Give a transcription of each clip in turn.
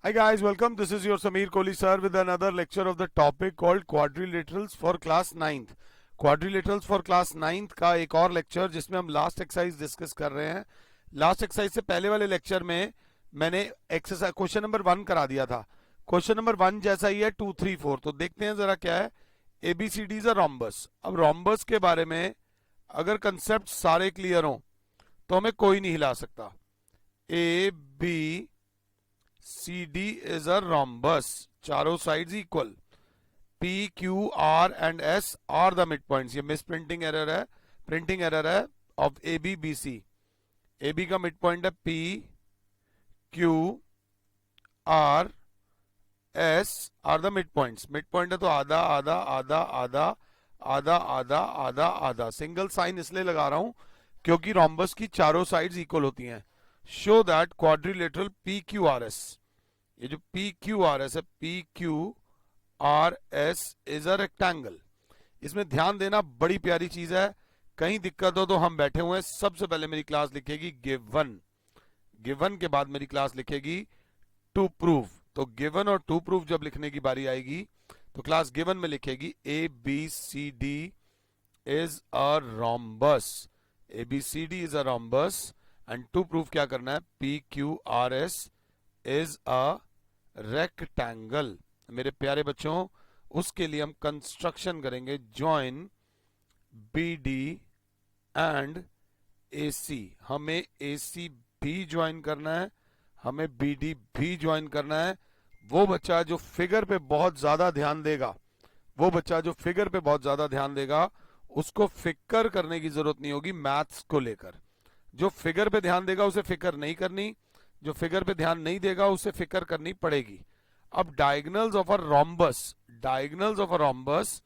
Hi guys, welcome. This is your Sameer Kohli sir with another lecture of the topic called quadrilaterals for class 9th. Quadrilaterals for class 9th का एक और lecture जिसमें हम last exercise discuss कर रहे हैं. Last exercise से पहले वाले लेक्चर में मैंने एक्सरसाइज क्वेश्चन नंबर 1 करा दिया था. क्वेश्चन नंबर 1 जैसा ही है 2, 3, 4. तो देखते हैं जरा क्या है. ABCD is a rhombus. अब रोम्बस के बारे में अगर कंसेप्ट सारे क्लियर हों तो हमें कोई नहीं हिला सकता. ABCD is a rhombus. चारों sides equal. P, Q, R and S are the midpoints. ये मिस प्रिंटिंग एरर है, प्रिंटिंग एरर है ऑफ AB, BC. AB का मिडपॉइंट है P, Q, R, S are the midpoints. Midpoint है तो आधा आधा आधा आधा आधा आधा आधा आधा. सिंगल साइन इसलिए लगा रहा हूं क्योंकि रोम्बस की चारों साइड्स इक्वल होती हैं. Show that quadrilateral PQRS. ये जो PQRS है, PQRS इज अ रेक्टेंगल. इसमें ध्यान देना बड़ी प्यारी चीज है. कहीं दिक्कत हो तो हम बैठे हुए हैं. सबसे पहले मेरी क्लास लिखेगी गिवन. गिवन के बाद मेरी क्लास लिखेगी टू प्रूव. तो गिवन और टू प्रूव जब लिखने की बारी आएगी तो क्लास गिवन में लिखेगी ABCD is a rhombus. ABCD is a rhombus and to prove क्या करना है, PQRS इज अ रेक्टेंगल. मेरे प्यारे बच्चों, उसके लिए हम कंस्ट्रक्शन करेंगे जॉइन BD एंड AC. हमें AC भी ज्वाइन करना है, हमें BD भी ज्वाइन करना है. वो बच्चा जो फिगर पे बहुत ज्यादा ध्यान देगा, वो बच्चा जो फिगर पे बहुत ज्यादा ध्यान देगा, उसको फिक्र करने की जरूरत नहीं होगी मैथ्स को लेकर. जो फिगर पे ध्यान देगा उसे फिक्र नहीं करनी, जो फिगर पे ध्यान नहीं देगा उसे फिक्र करनी पड़ेगी. अब diagonals of a rhombus, diagonals of a rhombus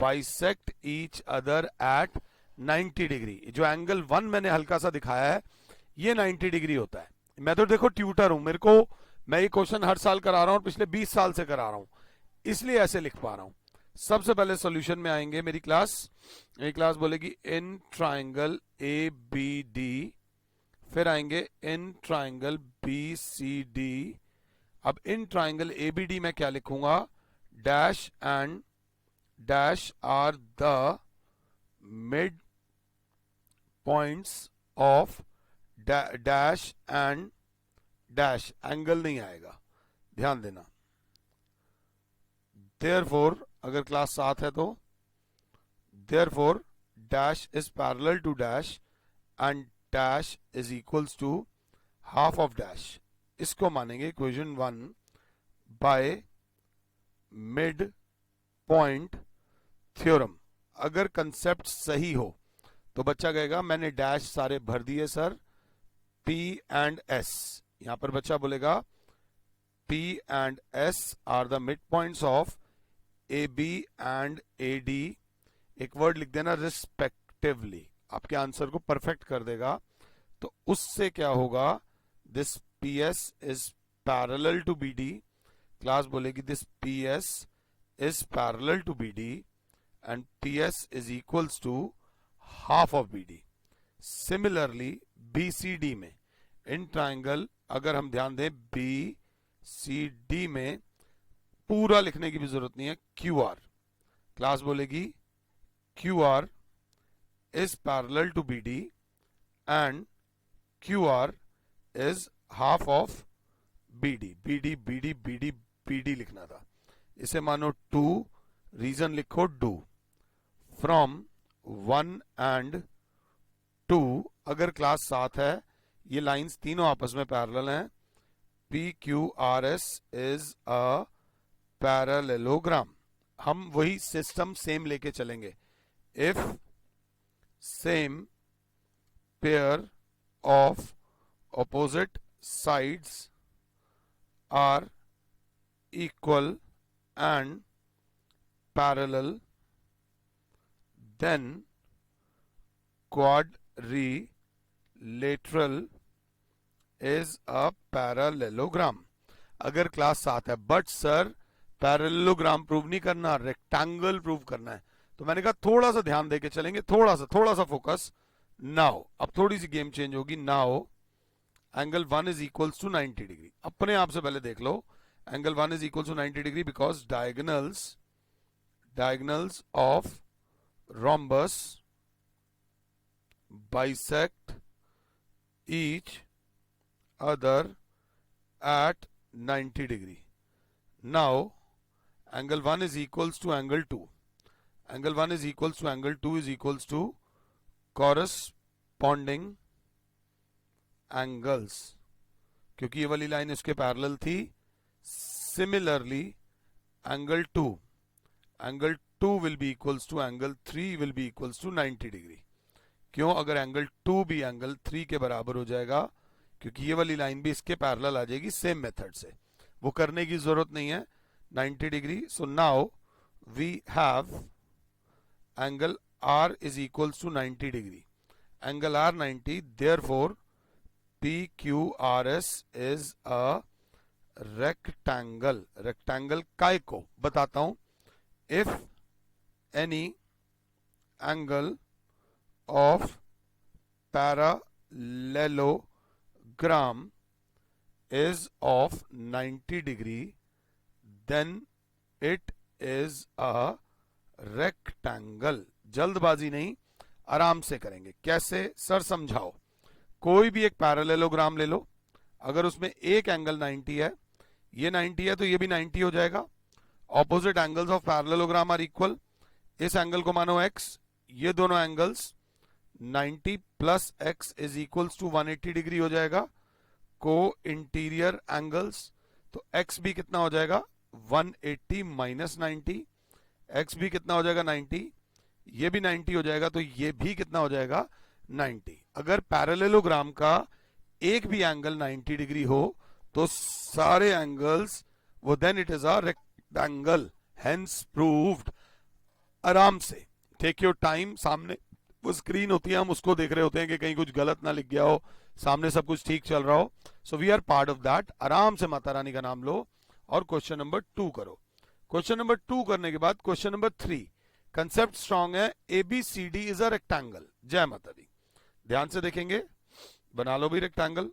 bisect each other at 90 degree. जो एंगल 1 मैंने हल्का सा दिखाया है ये 90 डिग्री होता है. मैं तो देखो ट्यूटर हूं, मेरे को मैं ये क्वेश्चन हर साल करा रहा हूं, पिछले 20 साल से करा रहा हूं, इसलिए ऐसे लिख पा रहा हूं. सबसे पहले सॉल्यूशन में आएंगे. मेरी क्लास बोलेगी इन ट्राइंगल ABD, फिर आएंगे इन ट्राइंगल BCD. अब इन ट्राइंगल ABD में क्या लिखूंगा, dash and dash are the midpoints of dash and dash. Angle नहीं आएगा, ध्यान देना. देयरफॉर अगर क्लास 7 है तो therefore dash is parallel to dash and dash is equals to half of dash. इसको मानेंगे equation 1 by mid point theorem. अगर कंसेप्ट सही हो तो बच्चा कहेगा मैंने डैश सारे भर दिए सर, P एंड S. यहां पर बच्चा बोलेगा P and S are the midpoints of AB and AD. एक वर्ड लिख देना रिस्पेक्टिवली, आपके आंसर को परफेक्ट कर देगा. तो उससे क्या होगा, this PS is parallel to BD. Class बोलेगी this PS is parallel to BD and PS is equals to half of BD. Similarly BCD में, इन ट्राइंगल अगर हम ध्यान दें BCD में पूरा लिखने की भी जरूरत नहीं है, QR. क्लास बोलेगी QR is parallel to BD and QR is half of BD. BD लिखना था. इसे मानो 2, रीजन लिखो do. From 1 and 2 अगर क्लास 7 है, ये लाइंस तीनों आपस में पैरेलल हैं. PQRS is a parallelogram. हम वही सिस्टम सेम लेके चलेंगे. If same pair of opposite sides are equal and parallel, then quadrilateral is a parallelogram. अगर क्लास 7 है, बट सर पैरेललोग्राम प्रूव नहीं करना, रेक्टेंगल प्रूव करना है. तो मैंने कहा थोड़ा सा ध्यान देके चलेंगे, थोड़ा सा फोकस. नाउ अब थोड़ी सी गेम चेंज होगी. Now angle 1 is equals to 90 degree. अपने आप से पहले देख लो, angle 1 is equals to 90 degree because diagonals of rhombus bisect each other at 90 degree. Now angle 1 is equals to angle 2. Angle 1 is equals to angle 2 is equals to corresponding angles, क्योंकि ये वाली line इसके parallel थी। Similarly angle 2 will be equals to angle 3 will be equals to 90 degree. क्यों? अगर angle 2 भी angle 3 के बराबर हो जाएगा, क्योंकि ये वाली लाइन भी इसके पैरेलल आ जाएगी सेम मेथड से, वो करने की जरूरत नहीं है 90 degree. So now we have angle R is equals to 90 degree, angle R 90, therefore PQRS is a rectangle. Rectangle काय को बताता हूं, if any angle of parallelogram is of 90 degree then it is a rectangle. जल्दबाजी नहीं, आराम से करेंगे। कैसे सर समझाओ। कोई भी एक पैरेललोग्राम ले लो, अगर उसमें एक एंगल 90 है, ये 90 है तो ये भी 90 हो जाएगा। Opposite angles of parallelogram are equal, इस एंगल को मानो x, ये दोनों angles 90 plus x is equals to 180 degree हो जाएगा। को इंटीरियर एंगल्स, तो x भी कितना हो जाएगा 180 माइनस 90, x भी कितना हो जाएगा 90, ये भी 90 हो जाएगा, तो ये भी कितना हो जाएगा 90। अगर पैरेललोग्राम का एक भी एंगल 90 डिग्री हो तो सारे एंगल्स वो then it is a rectangle, hence proved. आराम से टेक योर टाइम, सामने वो स्क्रीन होती है, हम उसको देख रहे होते हैं कि कहीं कुछ गलत ना लिख गया हो, सामने सब कुछ ठीक चल रहा हो। So we are part of that. आराम से माता रानी का नाम लो और क्वेश्चन नंबर 2 करो। क्वेश्चन नंबर 2 करने के बाद क्वेश्चन नंबर 3, कंसेप्ट स्ट्रॉन्ग है, ABCD इज अ रेक्टेंगल। जय माता दी। ध्यान से देखेंगे, बना लो भी रेक्टेंगल,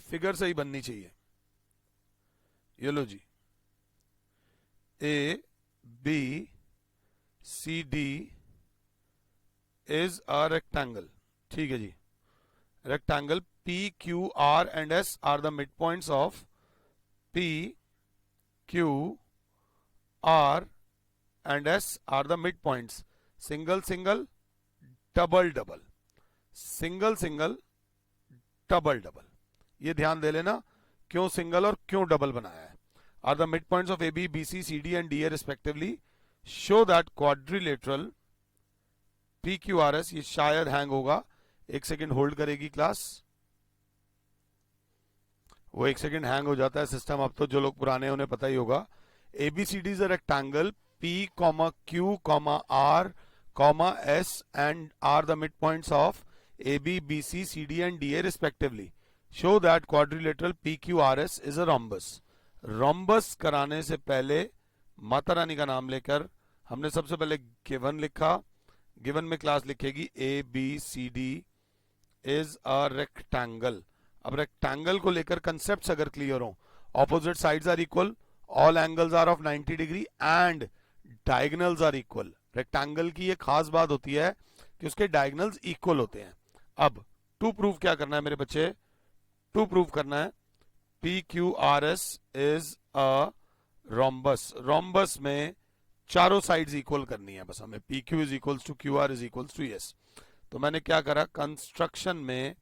फिगर सही बननी चाहिए। ये लो जी, ABCD इज अ रेक्टेंगल। ठीक है जी। Rectangle PQR and S are the midpoints of PQR and S are the midpoints. Single single, double double, single single, double double. ये ध्यान दे लेना क्यों सिंगल और क्यों डबल बनाया है। Are the midpoints of AB, BC, CD and DA respectively. Show that quadrilateral PQRS, ये शायद हैंग होगा, एक सेकेंड होल्ड करेगी क्लास। वो एक सेकेंड हैंग हो जाता है सिस्टम, अब तो जो लोग पुराने हैं उन्हें पता ही होगा। ABCD is a rectangle, P, Q, R, S and are the midpoints of AB, BC, CD and DA respectively. Show that quadrilateral PQRS is a rhombus. Rhombus कराने से पहले माता रानी का नाम लेकर हमने सबसे पहले गिवन लिखा। गिवन में क्लास लिखेगी ABCD is a rectangle. अब रेक्टेंगल को लेकर कंसेप्ट्स अगर क्लियर हो, opposite sides are equal, all angles are of 90 degree and diagonals are equal. Rectangle की ये खास बात होती है कि उसके डायगोनल्स इक्वल होते हैं। अब टू प्रूव क्या करना है मेरे बच्चे, टू प्रूव करना है PQRS is a rhombus. Rhombus में चारों साइड्स इक्वल करनी है बस हमें। PQ is equals to QR is equals to S। तो मैंने क्या करा, कंस्ट्रक्शन में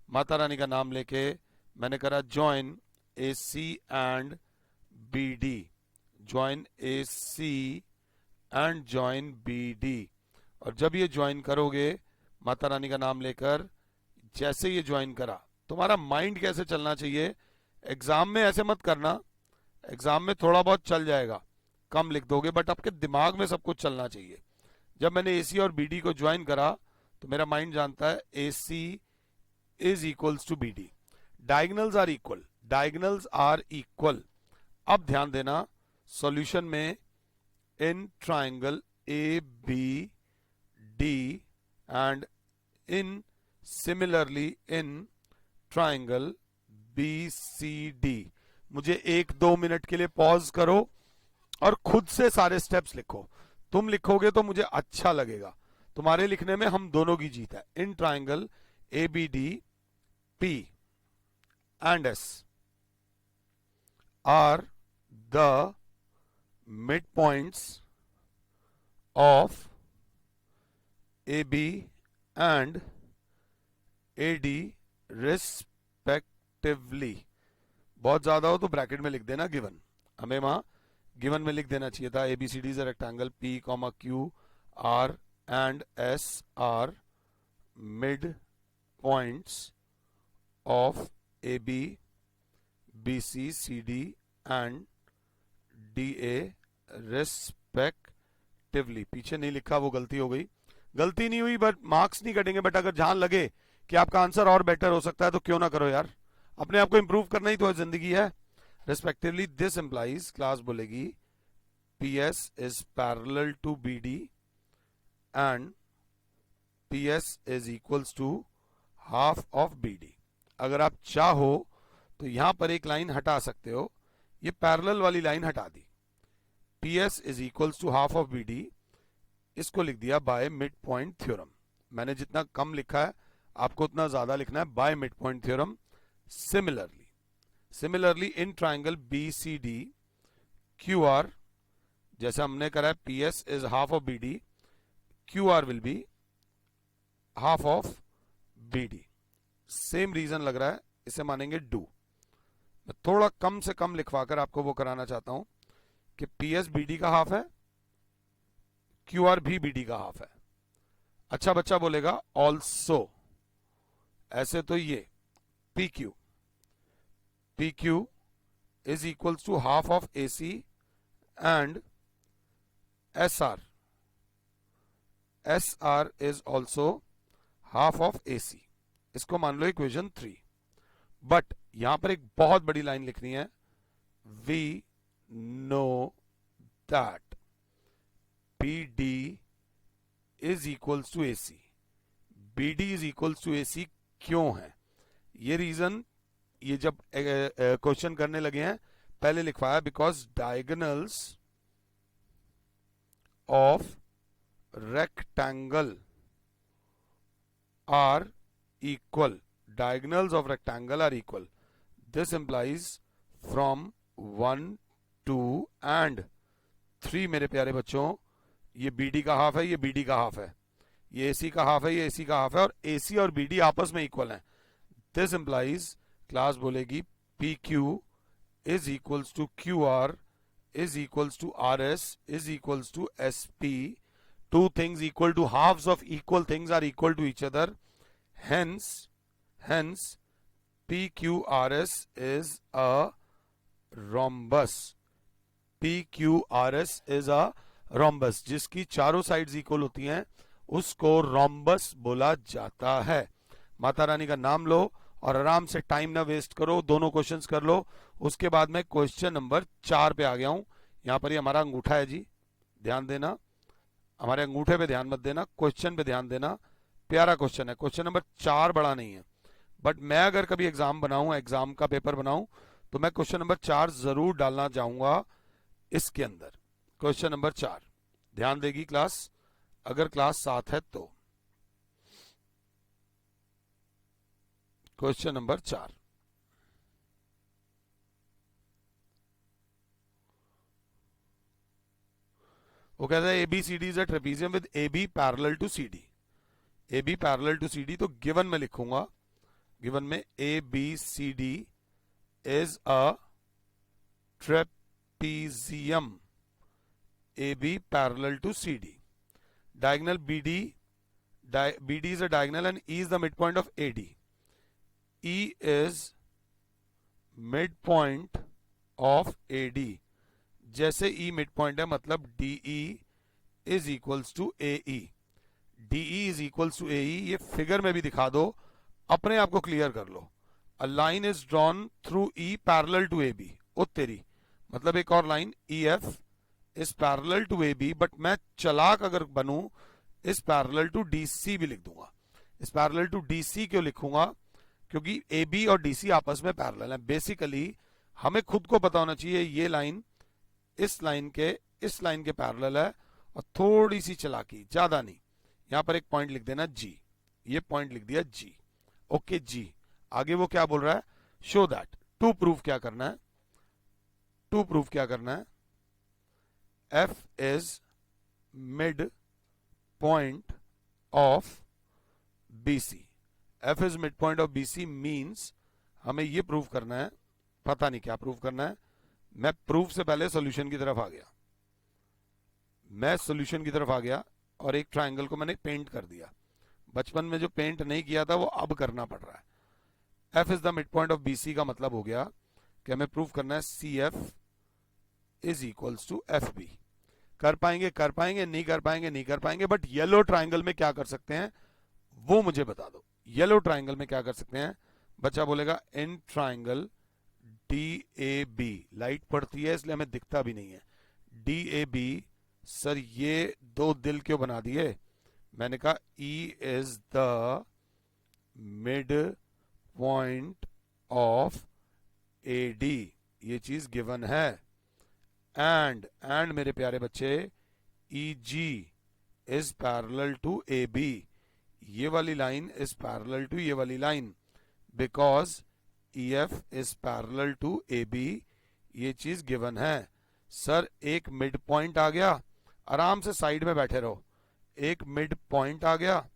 माता रानी का नाम लेके मैंने करा join AC and BD, join AC and join BD। और जब ये ज्वाइन करोगे माता रानी का नाम लेकर, जैसे ये ज्वाइन करा, तुम्हारा माइंड कैसे चलना चाहिए, एग्जाम में ऐसे मत करना, एग्जाम में थोड़ा बहुत चल जाएगा, कम लिख दोगे, बट आपके दिमाग में सब कुछ चलना चाहिए। जब मैंने AC और BD को ज्वाइन करा तो मेरा माइंड जानता है AC is equals to BD। Diagonals are equal, diagonals are equal. अब ध्यान देना, सॉल्यूशन में in triangle ABD and in similarly in triangle BCD। मुझे 1-2 मिनट के लिए पॉज करो और खुद से सारे स्टेप्स लिखो। तुम लिखोगे तो मुझे अच्छा लगेगा, तुम्हारे लिखने में हम दोनों की जीत है। In triangle ABD P and S are the midpoints of AB and AD respectively। बहुत ज्यादा हो तो ब्रैकेट में लिख देना गिवन। हमें वहां गिवन में लिख देना चाहिए था ABCD is a rectangle P, Q, R and S are mid points of AB, BC, CD and DA respectively। पीछे नहीं लिखा, वो गलती हो गई। गलती नहीं हुई बट मार्क्स नहीं कटेंगे, बट अगर जहां लगे कि आपका आंसर और बेटर हो सकता है तो क्यों ना करो यार, अपने आप को इंप्रूव करना ही तो जिंदगी है। रिस्पेक्टिवली दिस इंप्लाइज, क्लास बोलेगी PS is parallel to BD and PS is equals to half of BD। अगर आप चाहो तो यहां पर एक लाइन हटा सकते हो, ये पैरेलल वाली लाइन हटा दी। PS is equals to half of BD, इसको लिख दिया बाय मिड पॉइंट थ्योरम। मैंने जितना कम लिखा है आपको उतना ज्यादा लिखना है, by mid point theorem. Similarly in triangle BCD QR, जैसे हमने करा है PS is half of BD, QR will be half of BD। Same reason लग रहा है, इसे मानेंगे डू। मैं थोड़ा कम से कम लिखवाकर आपको वो कराना चाहता हूं कि PS BD का हाफ है, QR भी BD का हाफ है। अच्छा बच्चा बोलेगा ऑल्सो, ऐसे तो ये PQ is equals to half of AC and SR is also half of AC। इसको मान लो इक्वेशन 3। बट यहां पर एक बहुत बड़ी लाइन लिखनी है, we know that BD is equals to AC। BD is equals to AC क्यों है? ये रीजन, ये जब क्वेश्चन करने लगे हैं पहले लिखवाया, because diagonals of rectangle are equal. Diagonals of rectangle are equal. This implies from 1 2 and 3। मेरे प्यारे बच्चों, ये BD का हाफ है, ये BD का हाफ है, ये AC का हाफ है, ये AC का हाफ है, और AC और BD आपस में इक्वल हैं। दिस इंप्लाइज, क्लास बोलेगी PQ is equals to QR is equals to RS is equals to SP। Two things equal to halves of equal things are equal to each other. Hence PQRS is a rhombus। PQRS is a rhombus। जिसकी चारों sides equal होती हैं उसको rhombus बोला जाता है। माता रानी का नाम लो और आराम से टाइम ना वेस्ट करो, दोनों क्वेश्चंस कर लो। उसके बाद मैं क्वेश्चन नंबर 4 पे आ गया हूं। यहां पर ये हमारा अंगूठा है जी, ध्यान देना, हमारे अंगूठे पे ध्यान मत देना, क्वेश्चन पे ध्यान देना। प्यारा क्वेश्चन है, क्वेश्चन नंबर 4 बड़ा नहीं है, बट मैं अगर कभी एग्जाम बनाऊं, एग्जाम का पेपर बनाऊं, तो मैं क्वेश्चन नंबर 4 जरूर डालना चाहूंगा इसके अंदर। क्वेश्चन नंबर 4 ध्यान देगी क्लास, अगर क्लास 7 है तो। क्वेश्चन नंबर 4, वो कहता है ABCD is a trapezium with AB parallel to CD। AB parallel to CD, तो गिवन में लिखूंगा, गिवन में ABCD is a trapezium, AB parallel to CD। Diagonal BD is a diagonal and E is the midpoint of AD। E is midpoint of AD। जैसे E midpoint है मतलब DE is equals to AE। DE is equals to AE, ये figure में भी दिखा दो, अपने आप को क्लियर कर लो। A line is drawn through E parallel to AB। ओ तेरी, मतलब एक और line EF is parallel to AB, but मैं चालाक अगर बनूं इस पैरेलल टू DC भी लिख दूंगा। इज पैरेलल टू डीसी क्यों लिखूंगा? क्योंकि ए बी और डीसी आपस में पैरेलल है। बेसिकली हमें खुद को पता होना चाहिए ये लाइन इस लाइन के पैरेलल है, और थोड़ी सी चालाकी, ज्यादा नहीं, यहां पर एक पॉइंट लिख देना जी, ये पॉइंट लिख दिया जी। ओके जी, आगे वो क्या बोल रहा है? शो दैट, टू प्रूव क्या करना है? टू प्रूव क्या करना है? F is mid point of BC. F is mid point of BC means हमें ये प्रूव करना है, पता नहीं क्या प्रूव करना है। मैं प्रूफ से पहले सॉल्यूशन की तरफ आ गया, मैं सॉल्यूशन की तरफ आ गया और एक ट्रायंगल को मैंने पेंट कर दिया। बचपन में जो पेंट नहीं किया था वो अब करना पड़ रहा है। F is the mid point of BC का मतलब हो गया कि हमें प्रूव करना है C F is equals to F B. कर पाएंगे कर पाएंगे, नहीं कर पाएंगे नहीं कर पाएंगे, बट येलो ट्राइंगल में क्या कर सकते हैं वो मुझे बता दो। येलो ट्राइंगल में क्या कर सकते हैं? बच्चा बोलेगा in triangle D A B, light पड़ती है इसलिए हमें दिखता भी नहीं है। डी ए बी, सर ये दो दिल क्यों बना दिए? मैंने कहा E is the mid point of A D, ये चीज गिवन है। एंड मेरे प्यारे बच्चे E G is parallel to A B, ये वाली लाइन इज पैरेलल टू ये वाली line, because E F is parallel to A B, ये चीज गिवन है। सर एक मिड पॉइंट आ गया, आराम से साइड में बैठे रहो, एक मिड पॉइंट आ गया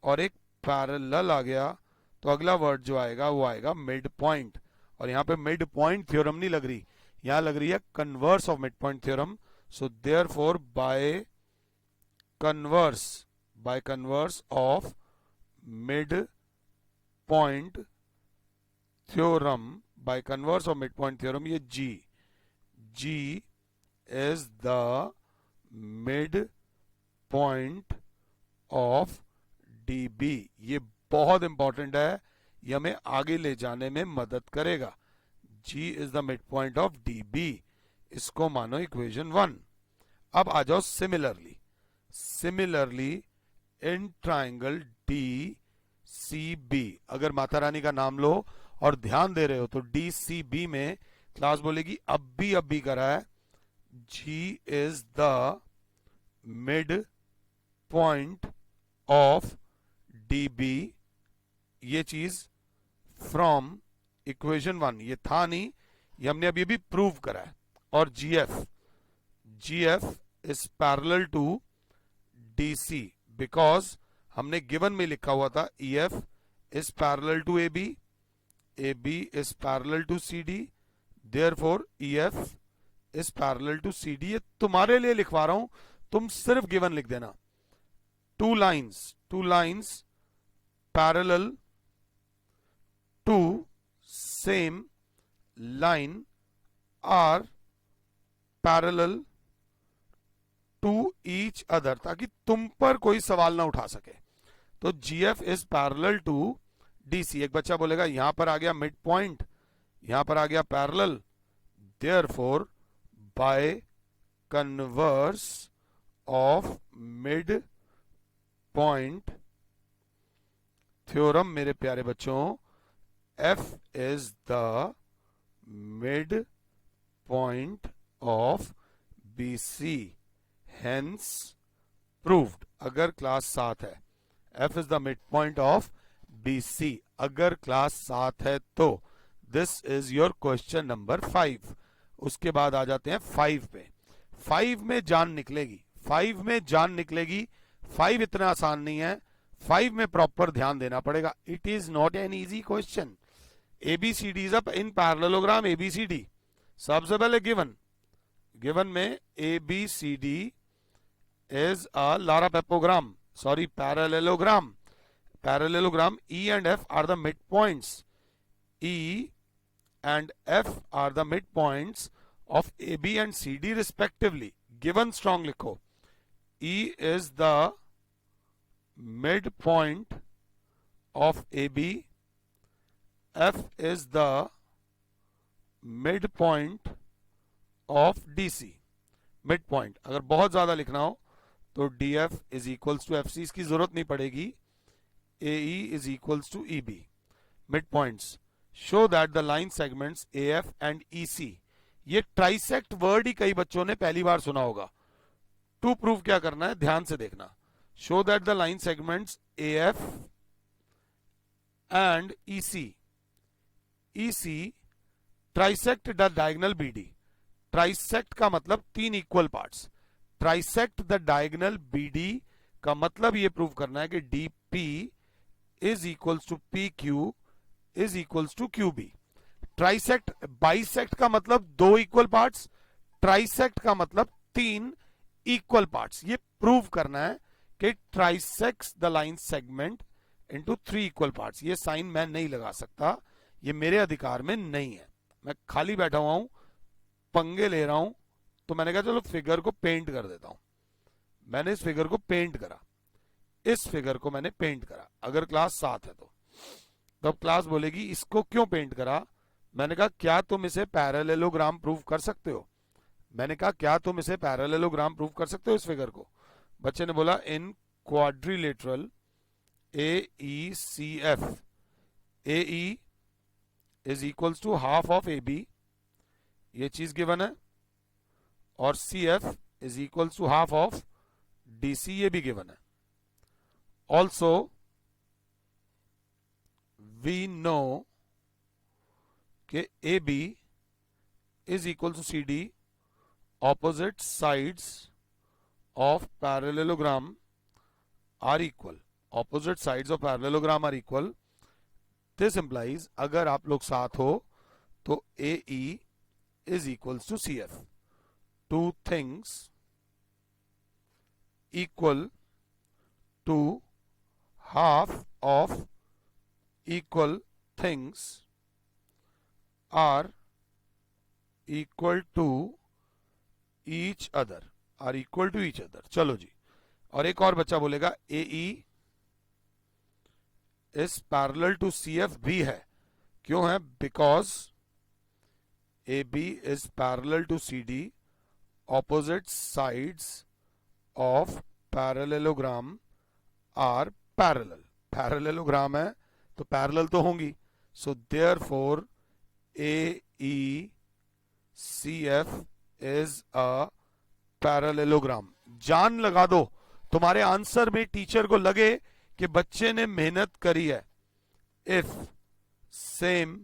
और एक पैरेलल आ गया, तो अगला वर्ड जो आएगा वो आएगा मिड पॉइंट। और यहाँ पे मिड पॉइंट थ्योरम नहीं लग रही, यहां लग रही है converse of mid point theorem. So therefore by converse of mid point theorem, by converse of mid point theorem, ये G is the mid point of D B. ये बहुत इंपॉर्टेंट है, ये हमें आगे ले जाने में मदद करेगा। G is the mid point of D B, इसको मानो इक्वेशन 1। अब आ जाओ similarly in triangle D C B, अगर माता रानी का नाम लो और ध्यान दे रहे हो तो डी सी बी में क्लास बोलेगी अब भी करा है, G is the mid point of D B, ये चीज फ्रॉम इक्वेशन 1, ये था नहीं, ये हमने अभी भी प्रूव करा है। और G F is parallel to D C, because हमने गिवन में लिखा हुआ था E F is parallel to A B is parallel to C D, therefore E F is parallel to C D. ये तुम्हारे लिए लिखवा रहा हूं, तुम सिर्फ गिवन लिख देना। Two lines parallel to same line are parallel to each other, ताकि तुम पर कोई सवाल ना उठा सके। तो G F is parallel to D C. एक बच्चा बोलेगा यहां पर आ गया मिड पॉइंट, यहां पर आ गया parallel, therefore by converse of mid point theorem, मेरे प्यारे बच्चों, F is the mid point of BC, hence proved। अगर क्लास 7 है, F is the mid point of BC, अगर क्लास 7 है तो this is your question number 5। उसके बाद आ जाते हैं 5 पे। 5 में जान निकलेगी, 5 इतना आसान नहीं है, 5 में प्रॉपर ध्यान देना पड़ेगा। It is not an easy question. ABCD is up in parallelogram ABCD, सबसे पहले गिवन में ABCD इज अ लारापेपोग्राम, sorry parallelogram. E and F are the midpoints, E and F are the midpoints of AB and CD respectively। Given strong लिखो, E is the midpoint of AB, F is the midpoint of DC। midpoint अगर बहुत ज्यादा लिखना हो तो DF is equals to FC, इसकी जरूरत नहीं पड़ेगी, AE is equals to EB. Midpoints. Show that the line segments AF and EC. ये ट्राइसेक्ट वर्ड ही कई बच्चों ने पहली बार सुना होगा. टू प्रूव क्या करना है, ध्यान से देखना. Show that the line segments AF and EC trisect the diagonal BD. Trisect का मतलब तीन equal parts. Trisect the diagonal BD का मतलब ये प्रूव करना है कि DP is equals to PQ is equals to QB. Trisect, bisect का मतलब दो इक्वल पार्ट्स, ट्राइसेक्ट का मतलब तीन इक्वल पार्ट्स. ये प्रूव करना है कि trisects the line segment into three equal parts. ये साइन मैं नहीं लगा सकता, ये मेरे अधिकार में नहीं है. मैं खाली बैठा हुआ हूं, पंगे ले रहा हूं, तो मैंने कहा चलो फिगर को पेंट कर देता हूं. मैंने इस फिगर को पेंट करा, इस फिगर को मैंने पेंट करा. अगर क्लास 7 है तो अब क्लास बोलेगी इसको क्यों पेंट करा. मैंने कहा क्या तुम इसे पैरेललोग्राम प्रूव कर सकते हो. मैंने कहा क्या तुम इसे पैरेललोग्राम प्रूव कर सकते हो इस फिगर को. बच्चे ने बोला in quadrilateral AECF, AE is equals to half of AB, ये चीज गिवन है, और CF is equals to half of DC, ये भी गिवन है. ऑल्सो वी नो कि AB is equal to CD. Opposite sides of parallelogram are equal. Opposite sides of parallelogram are equal. This implies अगर आप लोग साथ हो तो AE is equals to CF. Two things equal to half of equal things are equal to each other. Are equal to each other. चलो जी. और एक और बच्चा बोलेगा AE is parallel to CF भी है. क्यों है? Because AB is parallel to CD. Opposite sides of parallelogram are parallel. Parallelogram है तो पैरेलल तो होंगी. So therefore AECF is a parallelogram. जान लगा दो, तुम्हारे आंसर में टीचर को लगे कि बच्चे ने मेहनत करी है. If same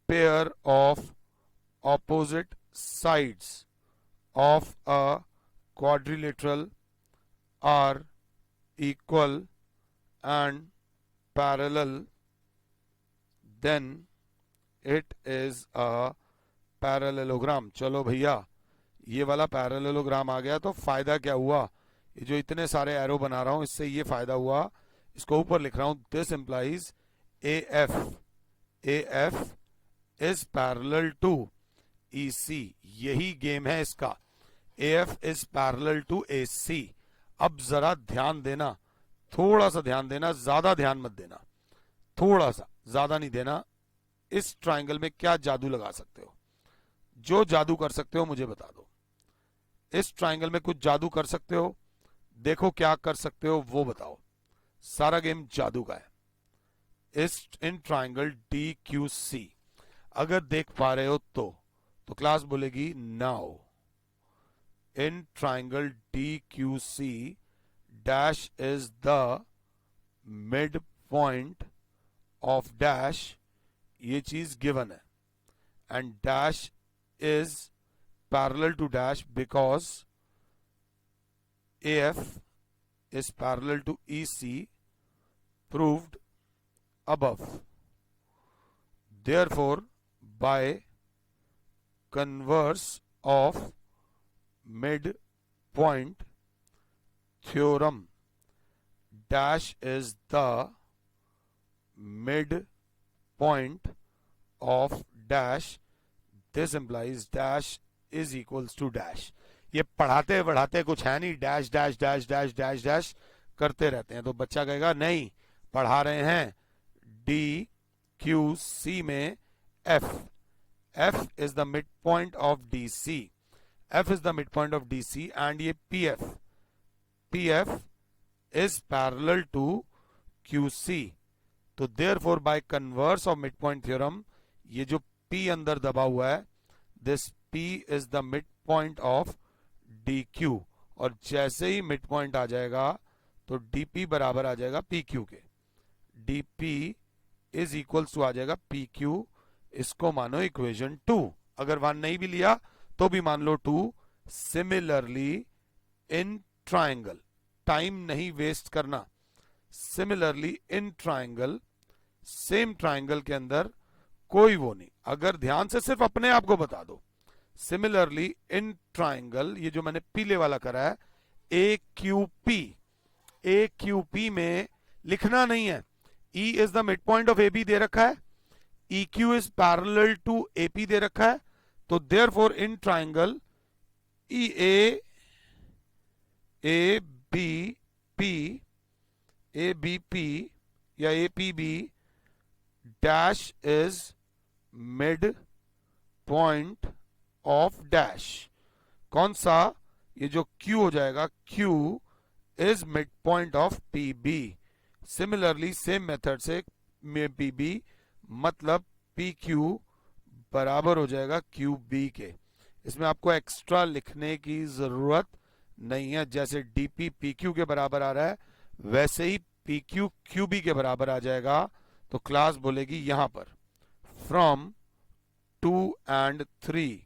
pair of opposite sides of a quadrilateral are equal and parallel, then it is a parallelogram. चलो भैया, ये वाला पैरेललोग्राम आ गया तो फायदा क्या हुआ. ये जो इतने सारे एरो बना रहा हूं इससे ये फायदा हुआ. इसको ऊपर लिख रहा हूं. This implies AF is parallel to EC. यही गेम है इसका. AF is parallel to AC. अब जरा ध्यान देना, थोड़ा सा ध्यान देना, ज्यादा ध्यान मत देना, थोड़ा सा, ज्यादा नहीं देना. इस ट्रायंगल में क्या जादू लगा सकते हो? जो जादू कर सकते हो मुझे बता दो. इस ट्रायंगल में कुछ जादू कर सकते हो? देखो क्या कर सकते हो वो बताओ. सारा गेम जादू का है. इस इन ट्रायंगल DQC अगर देख पा रहे हो तो क्लास बोलेगी now in triangle DQC dash is the midpoint of dash. ये चीज गिवन है. and dash is parallel to dash because AF is parallel to EC proved above. Therefore, by converse of midpoint theorem, dash is the midpoint of dash. This implies dash is equals to dash. ये पढ़ाते बढ़ाते कुछ है नहीं, dash dash dash dash dash dash करते रहते हैं. तो बच्चा कहेगा नहीं, पढ़ा रहे हैं DQC में F. F is the midpoint of DC. F is the midpoint of DC and ये PF is parallel to Q C. तो therefore by converse of mid point theorem, ये जो P अंदर दबा हुआ है, this P is the mid point of D Q. और जैसे ही मिड पॉइंट आ जाएगा तो DP बराबर आ जाएगा PQ के। DP इज इक्वल्स टू आ जाएगा PQ। इसको मानो इक्वेशन 2। अगर 1 नहीं भी लिया तो भी मान लो 2। सिमिलरली इन ट्राइंगल, टाइम नहीं वेस्ट करना। Similarly in triangle, same triangle के अंदर कोई वो नहीं, अगर ध्यान से सिर्फ अपने आप को बता दो। सिमिलरली इन ट्राइंगल, ये जो मैंने पीले वाला करा है, AQP में लिखना नहीं है। E is the mid point of AB दे रखा है, EQ is parallel to AP दे रखा है। तो देयरफॉर इन ट्राइंगल ABP या APB dash is mid point of dash. कौन सा? ये जो Q हो जाएगा, Q is mid point of PB। Similarly same method से PB मतलब PQ बराबर हो जाएगा QB के। इसमें आपको एक्स्ट्रा लिखने की जरूरत नहीं है। जैसे DP PQ के बराबर आ रहा है, वैसे ही PQ QB के बराबर आ जाएगा। तो क्लास बोलेगी यहां पर from 2 and 3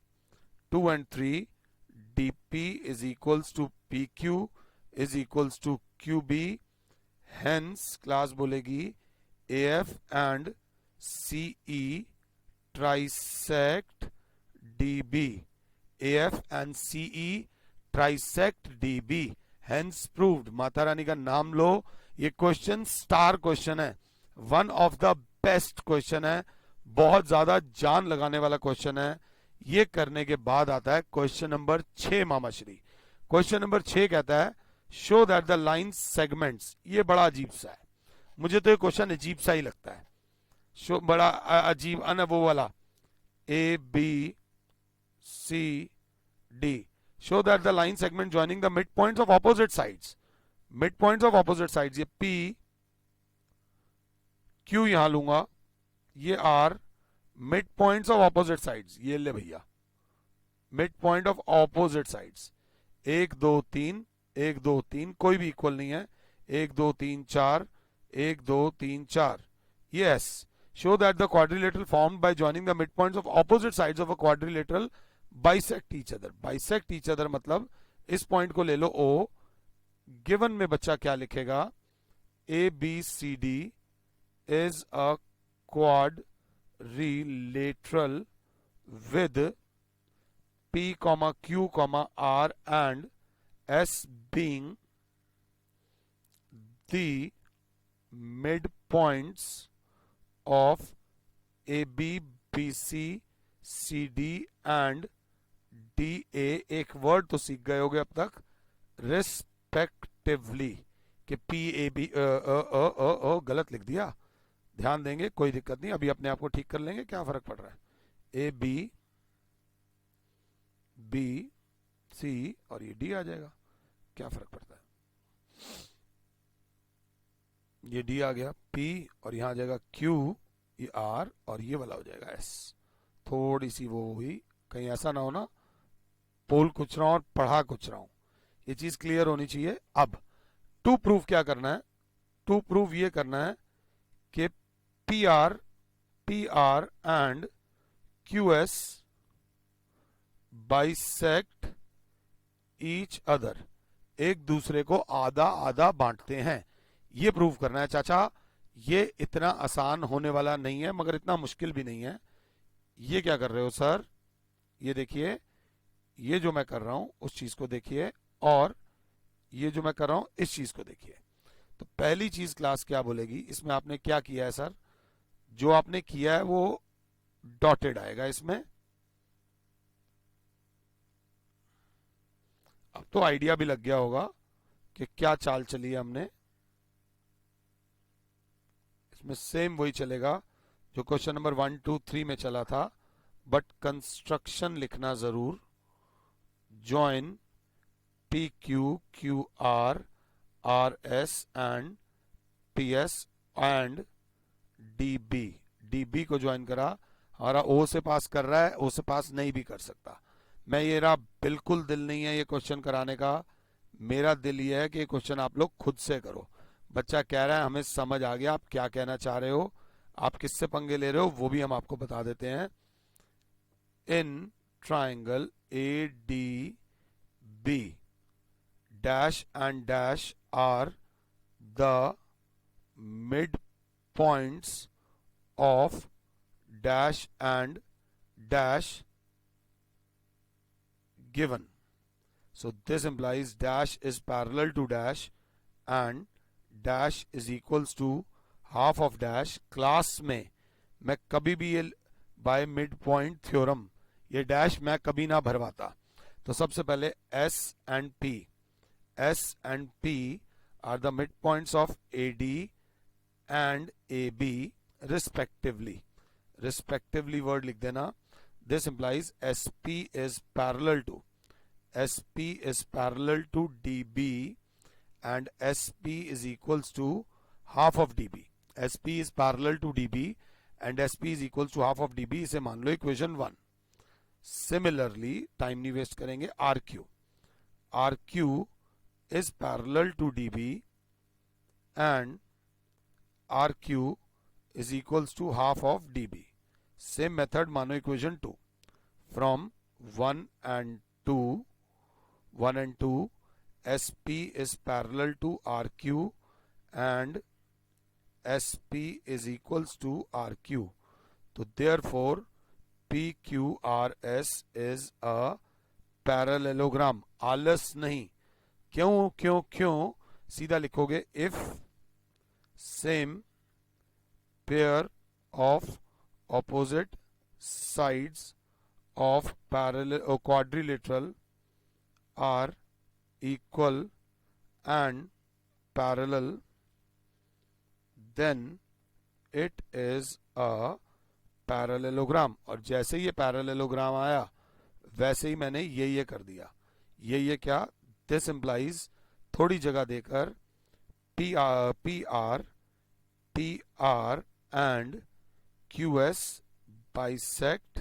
DP is equals to PQ is equals to QB। Hence class बोलेगी AF and CE trisect DB। AF and CE trisect DB, hence proved. Mata Rani का नाम लो। ये क्वेश्चन स्टार क्वेश्चन है, one of the best question है, बहुत ज्यादा जान लगाने वाला क्वेश्चन है। ये करने के बाद आता है क्वेश्चन नंबर 6 मामाश्री। क्वेश्चन नंबर 6 कहता है show that the line segments. ये बड़ा अजीब सा है, मुझे तो ये क्वेश्चन अजीब सा ही लगता है। शो बड़ा अजीब, वो वाला ABCD। Show that the line segment joining the midpoints of opposite sides. Mid points of opposite sides, ये P Q यहां लूंगा, ये R mid points of opposite sides. ये ले भैया, mid point of opposite sides 1 2 3 1 2 3, कोई भी equal नहीं है। 1 2 3 4 1 2 3 4। Yes, show that the quadrilateral formed by joining the midpoints of opposite sides of a quadrilateral bisect each other. Bisect each other मतलब इस point को ले लो O, गिवन में बच्चा क्या लिखेगा, ABCD is a quadrilateral with P, Q, R and S being the midpoints of AB, BC, CD and DA। एक word तो सीख गए होगे अब तक, रिस्पेक्टिवली। कि PAB गलत लिख दिया, ध्यान देंगे, कोई दिक्कत नहीं, अभी अपने आप को ठीक कर लेंगे, क्या फर्क पड़ रहा है। AB BC और ये D आ जाएगा, क्या फर्क पड़ता है। ये D आ गया, P और यहां आ जाएगा Q, ये R और ये वाला हो जाएगा S। थोड़ी सी वो हुई, कहीं ऐसा ना हो ना पोल कुछ रहा हूं और पढ़ा कुछ रहा हूं, ये चीज क्लियर होनी चाहिए। अब टू प्रूव क्या करना है, टू प्रूव ये करना है कि PR and QS bisect each other, एक दूसरे को आधा आधा बांटते हैं। ये प्रूव करना है चाचा। ये इतना आसान होने वाला नहीं है, मगर इतना मुश्किल भी नहीं है। ये क्या कर रहे हो सर, ये देखिए, ये जो मैं कर रहा हूं उस चीज को देखिए, और ये जो मैं कर रहा हूं इस चीज को देखिए। तो पहली चीज क्लास क्या बोलेगी, इसमें आपने क्या किया है सर, जो आपने किया है वो डॉटेड आएगा इसमें। अब तो आइडिया भी लग गया होगा कि क्या चाल चली है हमने। इसमें सेम वही चलेगा जो क्वेश्चन नंबर 1 2 3 में चला था, बट कंस्ट्रक्शन लिखना जरूर। Join PQ, QR, RS and PS and DB, DB को ज्वाइन करा, हमारा O से पास कर रहा है, O से पास नहीं भी कर सकता। मैं ये रहा, बिल्कुल दिल नहीं है ये क्वेश्चन कराने का, मेरा दिल ये है कि ये क्वेश्चन आप लोग खुद से करो। बच्चा कह रहा है हमें समझ आ गया आप क्या कहना चाह रहे हो, आप किससे पंगे ले रहे हो वो भी हम आपको बता देते हैं। In triangle ADB dash and dash are the midpoints of dash and dash given. So this implies dash is parallel to dash and dash is equals to half of dash. Class में मैं कभी भी ये by mid point theorem ये dash मैं कभी ना भरवाता। तो सबसे पहले S and P are the midpoints of AD and AB respectively. Respectively word लिख देना। This implies SP is parallel to DB and SP is equals to half of DB. SP is parallel to DB and SP is equals to half of DB. इसे मान लो equation 1। Similarly, time नहीं waste करेंगे, RQ is parallel to DB and RQ is equals to half of DB. Same method मानो equation 2। From 1 and 2, SP is parallel to RQ and SP is equals to RQ. तो therefore PQRS is a parallelogram. आलस नहीं, क्यों क्यों क्यों, सीधा लिखोगे if same pair of opposite sides of parallel or quadrilateral are equal and parallel, then it is a parallelogram. और जैसे ये पैरेललोग्राम आया वैसे ही मैंने ये कर दिया। ये क्या, दिस इंप्लाइज थोड़ी जगह देकर PR and QS bisect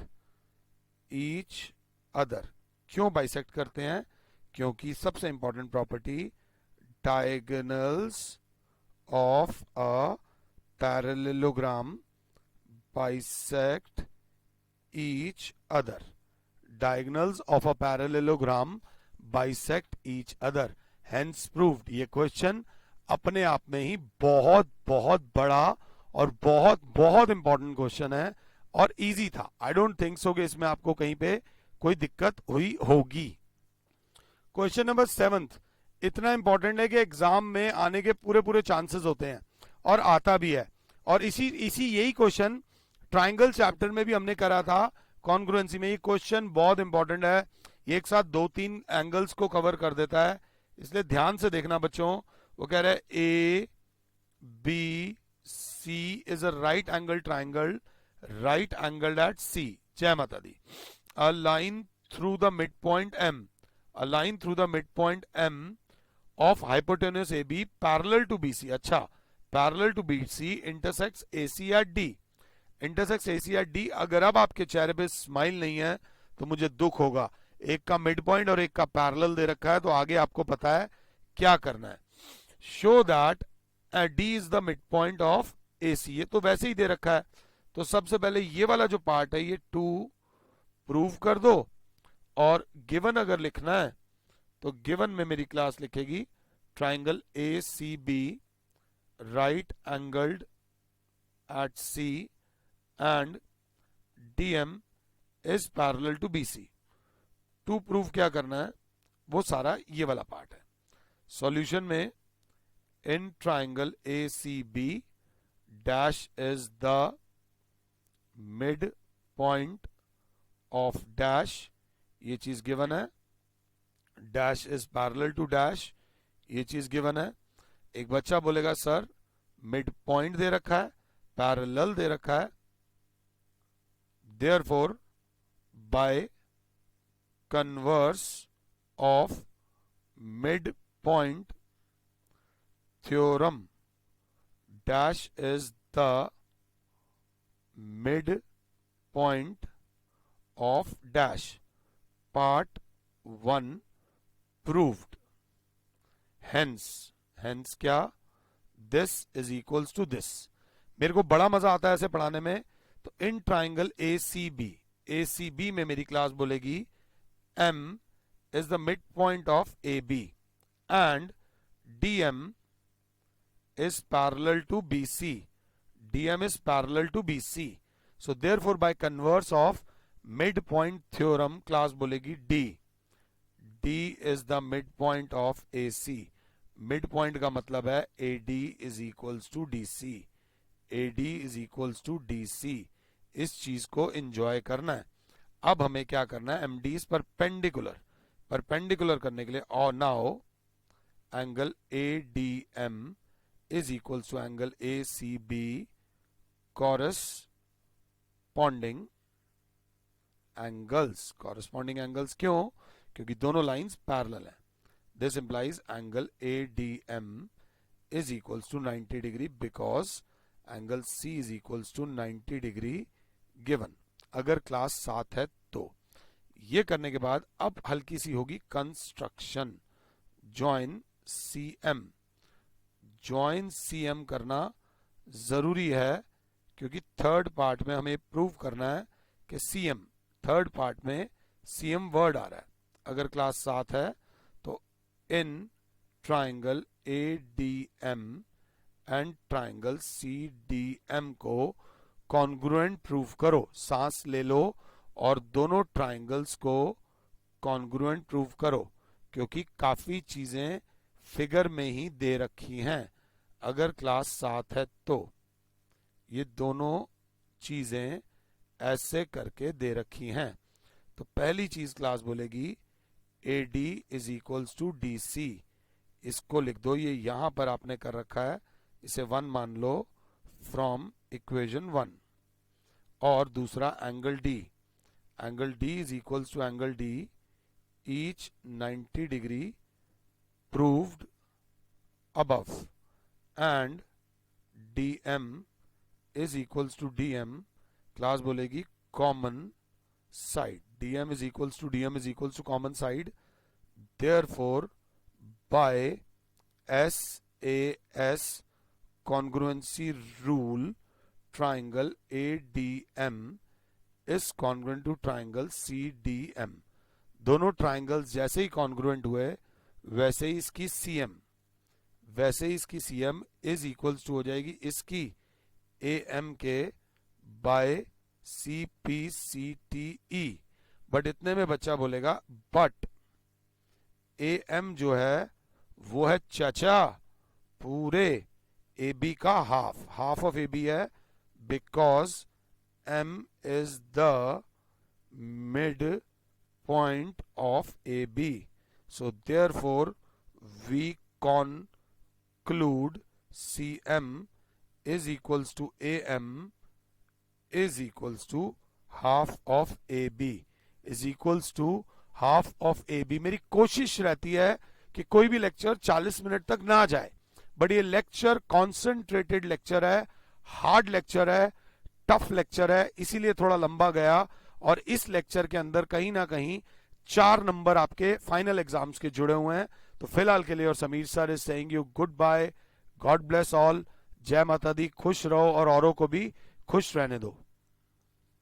each other. क्यों बाइसेक्ट करते हैं? क्योंकि सबसे important property, diagonals of a parallelogram bisect each other. Diagonals of a parallelogram bisect each other. Hence proved। ये क्वेश्चन अपने आप में ही बहुत बहुत बड़ा और बहुत बहुत इंपॉर्टेंट क्वेश्चन है और इजी था। आई डोंट थिंक सो कि इसमें आपको कहीं पे कोई दिक्कत हुई होगी। क्वेश्चन नंबर 7 इतना इंपॉर्टेंट है कि एग्जाम में आने के पूरे चांसेस होते हैं और आता भी है। और इसी यही क्वेश्चन ट्राइंगल चैप्टर में भी हमने करा था कॉन्ग्रुएंसी में। ये क्वेश्चन बहुत इंपॉर्टेंट है, ये एक साथ 2-3 एंगल्स को कवर कर देता है, इसलिए ध्यान से देखना बच्चों। वो कह रहा है ABC is a right angle triangle, right angle at C। जय माता दी। A line through the mid point M, a line through the mid point M of hypotenuse AB parallel to BC। अच्छा, parallel to BC intersects AC at D। Intersects AC at D। अगर अब आपके चेहरे पे smile नहीं है तो मुझे दुख होगा। एक का मिड पॉइंट और एक का पैरेलल दे रखा है, तो आगे आपको पता है क्या करना है। Show that D is the mid point of AC। ये तो वैसे ही दे रखा है, तो सबसे पहले ये वाला जो पार्ट है ये 2 प्रूव कर दो। और गिवन अगर लिखना है तो गिवन में मेरी क्लास लिखेगी triangle ACB right angled at C and DM is parallel to BC। 2 proof क्या करना है वो सारा ये वाला पार्ट है। सॉल्यूशन में in triangle ACB dash is the mid point of dash, ये चीज गिवन है। Dash is parallel to dash, ये चीज गिवन है। एक बच्चा बोलेगा सर मिड पॉइंट दे रखा है, पैरेलल दे रखा है, therefore by converse of midpoint theorem dash is the mid point of dash. Part 1 proved. Hence क्या? This is equals to this. मेरे को बड़ा मजा आता है ऐसे पढ़ाने में. तो इन ट्राइंगल ACB में मेरी क्लास बोलेगी M is the midpoint of AB and DM is parallel to BC. DM is parallel to BC. So therefore by converse of midpoint theorem class बोलेगी D is the midpoint of AC. midpoint का मतलब है AD is equals to DC. AD is equals to DC. इस चीज को enjoy करना है. अब हमें क्या करना है? MD is परपेंडिकुलर करने के लिए और now angle ADM is equals to angle ACB corresponding angles. क्यों? क्योंकि दोनों लाइंस पैरेलल हैं. This implies angle ADM is equals to 90 degree because angle C is equals to 90 degree given. अगर class 7 है तो. ये करने के बाद अब हल्की सी होगी कंस्ट्रक्शन. जॉइन CM करना जरूरी है क्योंकि थर्ड पार्ट में हमें प्रूव करना है कि थर्ड पार्ट में CM वर्ड आ रहा है. अगर क्लास 7 है तो in triangle ADM and triangle CDM को कॉन्ग्रुएंट प्रूव करो. सांस ले लो और दोनों ट्राइंगल्स को कॉन्ग्रुएंट प्रूव करो क्योंकि काफी चीजें फिगर में ही दे रखी हैं. अगर क्लास 7 है तो ये दोनों चीजें ऐसे करके दे रखी हैं. तो पहली चीज क्लास बोलेगी AD is equals to DC. इसको लिख दो. ये यहां पर आपने कर रखा है, इसे 1 मान लो फ्रॉम इक्वेशन 1. और दूसरा angle D is equals to angle D each 90 degree proved above and DM is equals to DM. Class बोलेगी common side. DM is equals to common side. Therefore by SAS congruency rule triangle ADM is congruent to triangle CDM. दोनों triangles जैसे ही congruent हुए वैसे ही इसकी CM is equals to हो जाएगी इसकी AM के बाय CPCTE. बट इतने में बच्चा बोलेगा बट AM जो है वो है चाचा पूरे AB का हाफ ऑफ AB है because M is the midpoint of AB. So therefore we conclude CM is equals to AM is equals to half of AB is equals to half of AB. मेरी कोशिश रहती है कि कोई भी lecture 40 minute तक ना जाए, बट ये लेक्चर कॉन्सेंट्रेटेड लेक्चर है, हार्ड लेक्चर है, टफ लेक्चर है, इसीलिए थोड़ा लंबा गया. और इस लेक्चर के अंदर कहीं ना कहीं 4 नंबर आपके फाइनल एग्जाम्स के जुड़े हुए हैं. तो फिलहाल के लिए और Sameer sir is saying you goodbye. God bless all. जय माता दी. खुश रहो और औरों को भी खुश रहने दो.